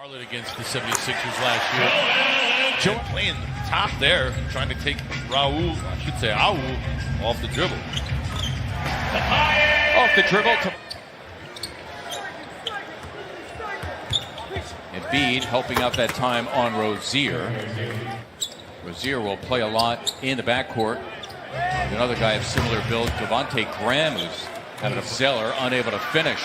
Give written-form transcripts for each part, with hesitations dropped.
Charlotte against the 76ers last year. Joe playing top there, trying to take Raul, I should say Raul, off the dribble. Off the dribble. Embiid helping out that time on Rozier. Rozier will play a lot in the backcourt. Another guy of similar build, Devontae Graham, who's having a Zeller, unable to finish.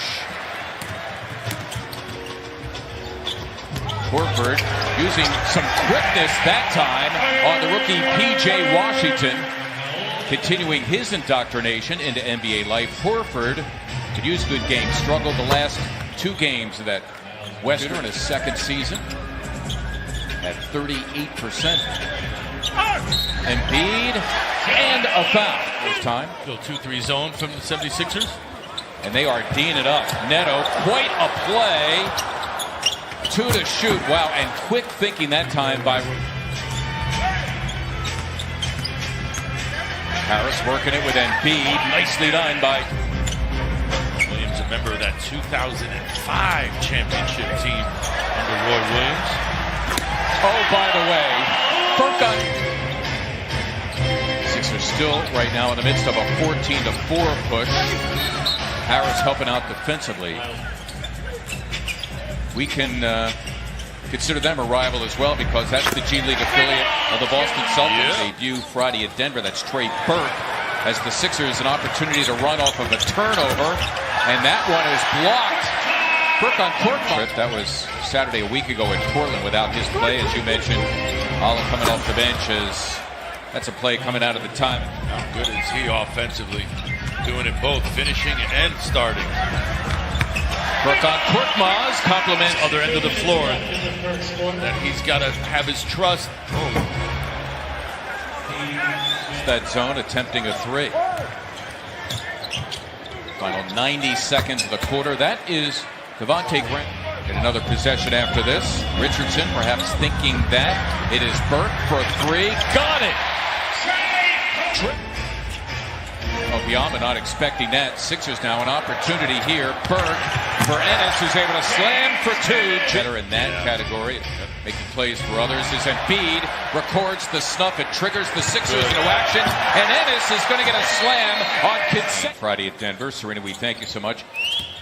Horford using some quickness that time on the rookie P.J. Washington, continuing his indoctrination into NBA life. Horford could use good games, struggled the last 2 games of that Western in his second season at 38%. Embiid and a foul this time. Still 2-3 zone from the 76ers. And they are D'ing it up. Neto, quite a play. 2 to shoot. Wow, and quick thinking that time by Harris, working it with Embiid. Nicely done by Williams, a member of that 2005 championship team under Roy Williams. Oh, by the way, Furkan. Sixers still right now in the midst of a 14-4 push. Harris helping out defensively. We can consider them a rival as well, because that's the G League affiliate of the Boston Celtics. Yeah. Debut Friday at Denver. That's Trey Burke, as the Sixers an opportunity to run off of a turnover, and that one is blocked. Burke on court. That was Saturday a week ago in Portland without his play, as you mentioned. Alla coming off the bench, that's a play coming out of the time. How good is he offensively? Doing it both, finishing and starting. Burke on Korkmaz, compliments Other end of the floor. That he's got to have his trust. That zone, attempting a 3. Final 90 seconds of the quarter. That is Devontae Graham. Get another possession after this. Richardson perhaps thinking that. It is Burke for a 3. Got it! Obiama not expecting that. Sixers now an opportunity here. Burke for Ennis, who's able to slam for 2. Better in that category. Making plays for others is Embiid. Records the snuff. It triggers the Sixers into action. And Ennis is going to get a slam on consent. Friday at Denver. Serena, we thank you so much.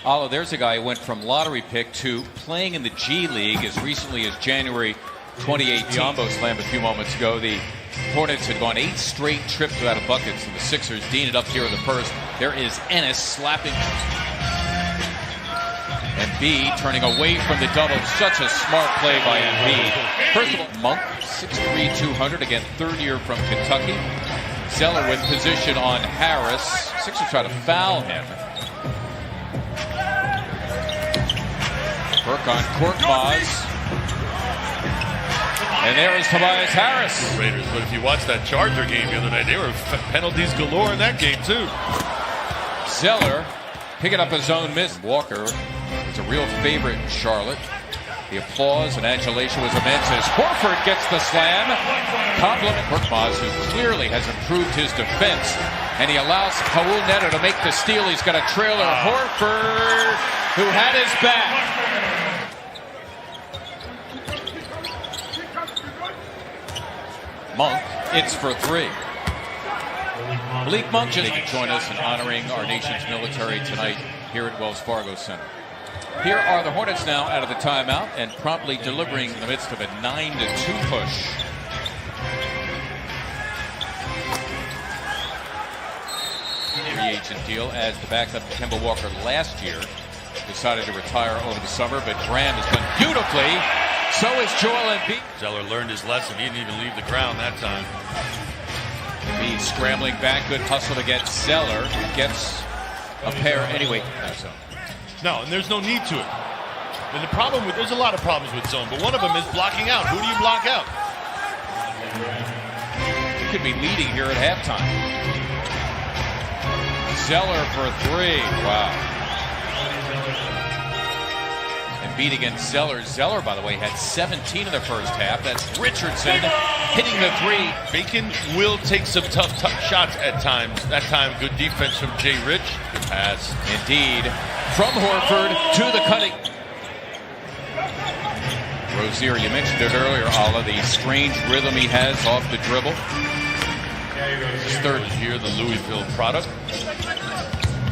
Alla, there's a guy who went from lottery pick to playing in the G League as recently as January 2018. Biombo slammed a few moments ago. The Hornets had gone 8 straight trips without a bucket, so the Sixers D'ing it up here in the first. There is Ennis slapping. Embiid turning away from the double. Such a smart play by Embiid. First of all, Monk, 6'3", 200, again, third year from Kentucky. Zeller with position on Harris. Sixers try to foul him. Burke on Korkmaz. And there is Tobias Harris. Raiders, but if you watch that Charger game the other night, there were penalties galore in that game too. Zeller picking up his own miss. Walker is a real favorite in Charlotte. The applause and adulation was immense as Horford gets the slam. Compliment Korkmaz, who clearly has improved his defense, and he allows Raul Neto to make the steal. He's got a trailer. Horford, who had his back. Monk, it's for 3. Malik Monk just join us in honoring our nation's military tonight here at Wells Fargo Center. Here are the Hornets now out of the timeout and promptly delivering in the midst of a 9-2 push. Free agent deal as the backup Kemba Walker last year decided to retire over the summer, but Graham has done beautifully. So is Joel Embiid. Zeller learned his lesson. He didn't even leave the ground that time. Embiid scrambling back. Good hustle to get Zeller. Gets a pair anyway. No, and there's no need to it. And there's a lot of problems with zone, but one of them is blocking out. Who do you block out? He could be leading here at halftime. Zeller for 3. Wow. Embiid against Zeller. Zeller, by the way, had 17 in the first half. That's Richardson hitting the 3. Bacon will take some tough shots at times. That time, good defense from Jay Rich. Good pass. Indeed. From Horford to the cutting. Rozier, you mentioned it earlier, Ala, the strange rhythm he has off the dribble. His third year, the Louisville product.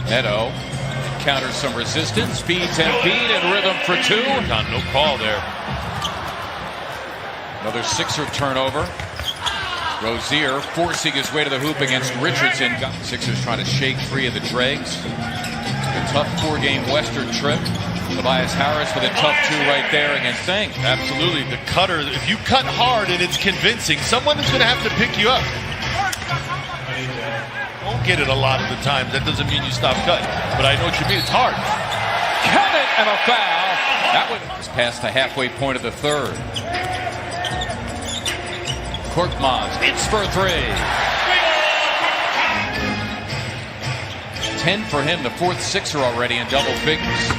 Neto encounters some resistance, feeds Embiid in rhythm for two. No call there. Another Sixer turnover. Rozier forcing his way to the hoop against Richardson. Sixers trying to shake free of the dregs. A tough 4-game Western trip. Tobias Harris with a tough 2 right there against Thing. Absolutely. The cutter, if you cut hard and it's convincing, someone is going to have to pick you up. Won't get it a lot of the times. That doesn't mean you stop cutting. But I know what you mean. It's hard. Count it, and a foul. That one was past the halfway point of the third. Korkmaz, it's for 3. 10 for him, the 4th Sixer already in double figures.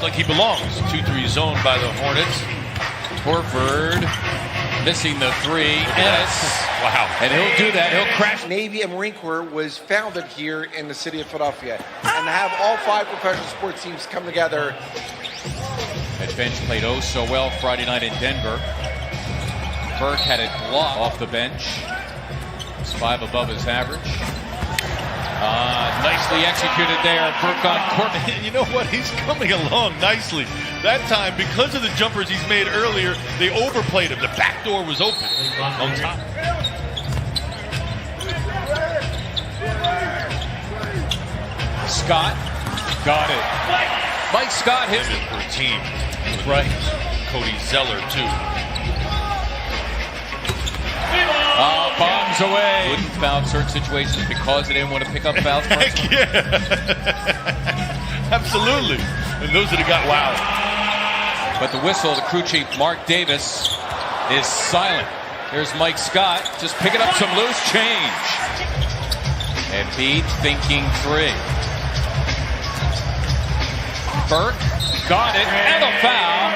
Like he belongs. 2-3 zone by the Hornets. Horford missing the 3. Ennis. Wow. And he'll do that. He'll crash. Navy and Marine Corps was founded here in the city of Philadelphia. And to have all 5 professional sports teams come together. That bench played oh so well Friday night in Denver. Burke had it blocked off the bench. It's 5 above his average. Nicely executed there. Burke on court. You know what? He's coming along nicely. That time, because of the jumpers he's made earlier, they overplayed him. The back door was open on top. Scott got it. Mike Scott hit it For a team. right. Cody Zeller, too. Bombs away. Wouldn't foul certain situations because they didn't want to pick up fouls. Heck yeah. Absolutely. And those that have got wild. But the whistle, the crew chief, Mark Davis, is silent. Here's Mike Scott just picking up some loose change. Embiid thinking 3. Burke got it, and a foul.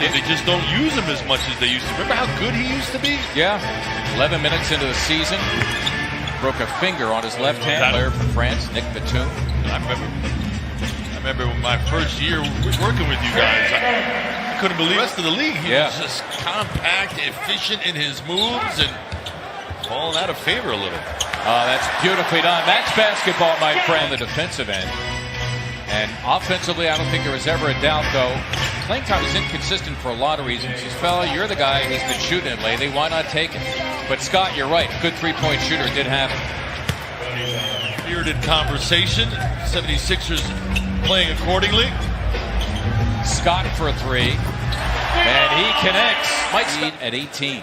Yeah, they just don't use him as much as they used to. Remember how good he used to be? Yeah. 11 minutes into the season. Broke a finger on his left hand. Player from France, Nick Batum. I remember my first year working with you guys. I couldn't believe the rest of the league. He was just compact, efficient in his moves, and falling out of favor a little. That's beautifully done. That's basketball, my friend. The defensive end. And offensively, I don't think there was ever a doubt, though. Playing time is inconsistent for a lot of reasons. He says, fella, you're the guy who's been shooting it lately. Why not take it? But Scott, you're right. Good 3-point shooter did have it. Spirited conversation. 76ers playing accordingly. Scott for 3. And he connects. Mike Scott at 18.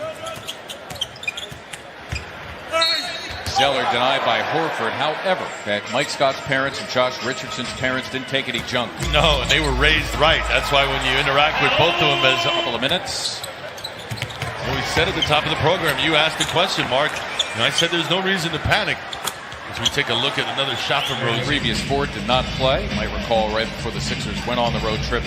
Zeller denied by Horford. However, Mike Scott's parents and Josh Richardson's parents didn't take any junk. No, and they were raised right. That's why when you interact with both of them, as A couple of minutes. well, we said at the top of the program, you asked the question, Mark, and I said there's no reason to panic. As we take a look at another shot from Rose. The previous 4 did not play. You might recall right before the Sixers went on the road trip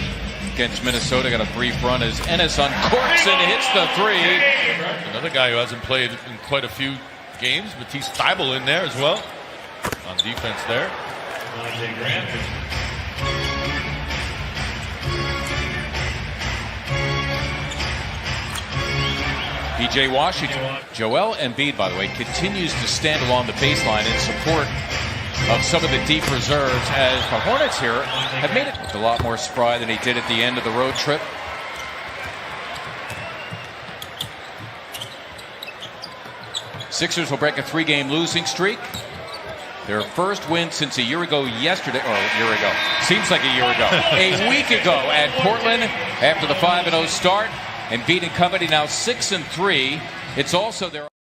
against Minnesota. Got a brief run as Ennis uncorks and hits the 3. Another guy who hasn't played in quite a few games. Matisse Thybulle in there as well. On defense there. PJ Washington. Joel Embiid, by the way, continues to stand along the baseline in support of some of the deep reserves as the Hornets here have made it with a lot more spry than he did at the end of the road trip. Sixers will break a 3-game losing streak. Their first win since a year ago yesterday, or a year ago. Seems like a year ago. A week ago at Portland after the 5-0 start. Embiid and company now 6-3. It's also their